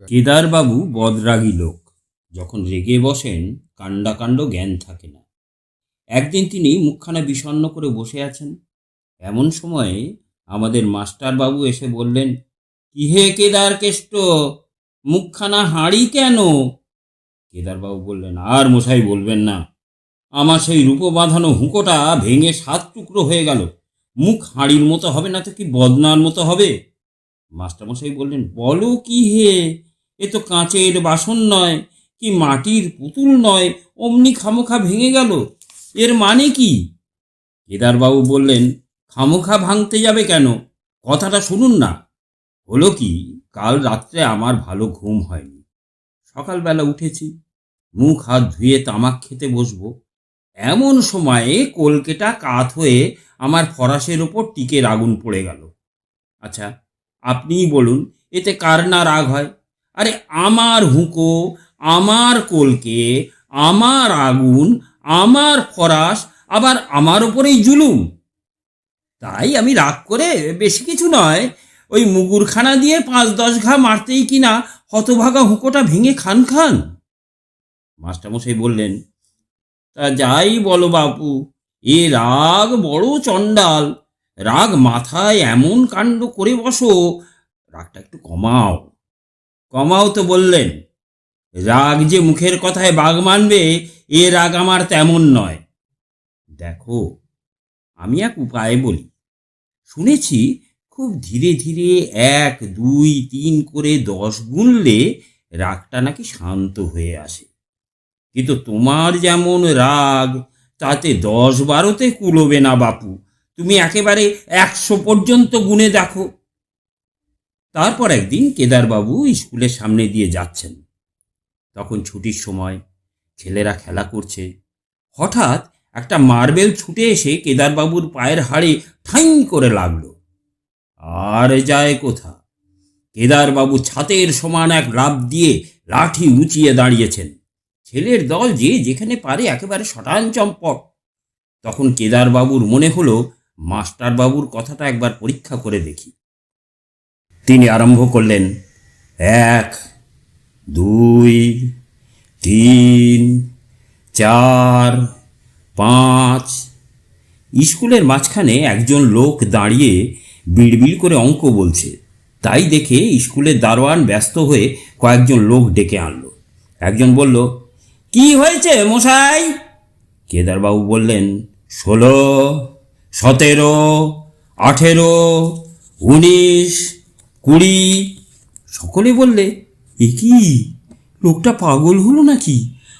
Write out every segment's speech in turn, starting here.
কেদারবাবু বদরাগী লোক। যখন রেগে বসেন কাণ্ডাকাণ্ড জ্ঞান থাকে না। একদিন তিনি মুখখানা বিষণ্ণ করে বসে আছেন। এমন সময়ে আমাদের মাস্টারবাবু এসে বললেন, কি হে কেদার কেষ্ট, মুখখানা হাঁড়ি কেন? কেদারবাবু বললেন, আর মশাই বলবেন না, আমার সেই রূপো বাঁধানো হুঁকোটা ভেঙে 7 টুকরো হয়ে গেল। মুখ হাঁড়ির মতো হবে না তো কি বদনার মতো হবে? মাস্টারমশাই বললেন, বলো কি হে, এ তো কাঁচের বাসন নয়, কি মাটির পুতুল নয়, অমনি খামোখা ভেঙে গেল, এর মানে কি? কেদারবাবু বললেন, খামোখা ভাঙতে যাবে কেন, কথাটা শুনুন না। হলো কি, কাল রাত্রে আমার ভালো ঘুম হয়নি। সকালবেলা উঠেছি, মুখ হাত ধুয়ে তামাক খেতে বসবো, এমন সময়ে কলকেটা কাত হয়ে আমার ফরাসের ওপর টিকের আগুন পড়ে গেল। আচ্ছা, আপনিই বলুন, এতে কার না রাগ হয়? আরে আমার হুঁকো, আমার কলকে, আমার আগুন, আমার ফরাস, আবার আমার ওপরেই জুলুম। তাই আমি রাগ করে, বেশি কিছু নয়, ওই মুগুরখানা দিয়ে 5-10 ঘা মারতেই কিনা হতভাগা হুঁকোটা ভেঙে খান খান। মাস্টারমশাই বললেন, তা যাই বলো বাপু, এ রাগ বড় চণ্ডাল। রাগ মাথায় এমন কাণ্ড করে বসো, রাগটা একটু কমাও। কমাও তো বললেন? রাগ যে মুখের কথায় বাগ মানবে, এ রাগ আমার তেমন নয়। দেখো, আমি এক উপায় বলি। শুনেছি খুব ধীরে ধীরে 1, 2, 3 করে 10 গুনলে রাগটা নাকি শান্ত হয়ে আসে। কিন্তু তোমার যেমন রাগ, তাতে 10-12তে কুলোবে না বাপু। তুমি একেবারে 100 পর্যন্ত গুনে দেখো। তারপর একদিন কেদারবাবু স্কুলের সামনে দিয়ে যাচ্ছেন। তখন ছুটির সময়, ছেলেরা খেলা করছে। হঠাৎ একটা মার্বেল ছুটে এসে কেদারবাবুর পায়ের হাড়ে ঠাঁই করে লাগলো। আর যায় কোথা, কেদারবাবু ছাতের সমান এক লাফ দিয়ে লাঠি উঁচিয়ে দাঁড়িয়েছেন। ছেলের দল যে যেখানে পারে একেবারে শটান চম্পট। তখন কেদারবাবুর মনে হলো, মাস্টারবাবুর কথাটা একবার পরীক্ষা করে দেখি। তিনি আরম্ভ করলেন, 1, 2, 3, 4, 5। স্কুলের মাঝখানে একজন লোক দাঁড়িয়ে বিড়বিড় করে অঙ্ক বলছে। তাই দেখে স্কুলের দারোয়ান ব্যস্ত হয়ে কয়েকজন লোক ডেকে আনলো। একজন বলল, কি হয়েছে মশাই? কেদারবাবু বললেন, 16, 17, 18, 19, 20। সকলে বললে, এ কি, লোকটা পাগল হলো নাকি?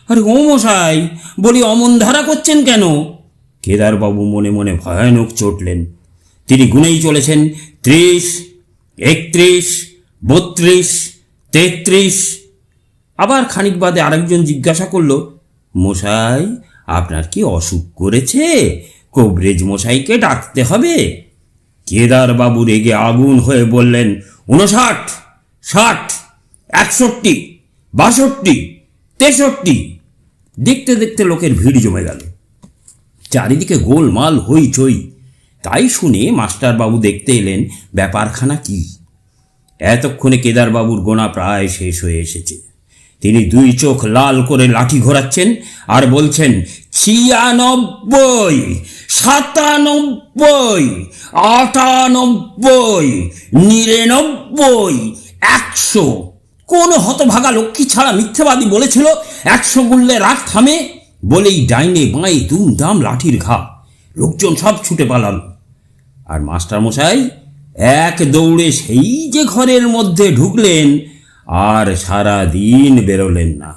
আরে ও মশাই, বলি অমন ধারা করছেন কেন? কেদারবাবু মনে মনে ভয়ানক চটলেন। তিনি গুনেই চলেছেন, 30, 31, 32, 33। আবার খানিক বাদে আরেকজন জিজ্ঞাসা করল, মশাই, আপনার কি অসুখ করেছে? কবরেজ মশাইকে ডাকতে হবে। কেদারবাবু রেগে আগুন হয়ে বললেন, 59, 60, 61, 62, 63। দেখতে দেখতে লোকের ভিড় জমে গেল। চারিদিকে গোলমাল হইচই। তাই শুনে মাস্টারবাবু দেখতে এলেন ব্যাপারখানা কি। এতক্ষণে কেদারবাবুর গোনা প্রায় শেষ হয়ে এসেছে। তিনি 2 চোখ লাল করে লাঠি ঘোরাচ্ছেন আর বলছেন, 96, 97, 98, 99, 100। কোন হতভাগা লক্ষ্মী ছাড়া মিথ্যাবাদী বলেছিল 100 গুনলে রাগ থামে? বলেই ডাইনে বাঁয়ে দুমদাম লাঠির ঘা। লোকজন সব ছুটে পালালো। আর মাস্টারমশাই এক দৌড়ে সেই যে ঘরের মধ্যে ঢুকলেন, আর সারা দিন বেরোলেন না।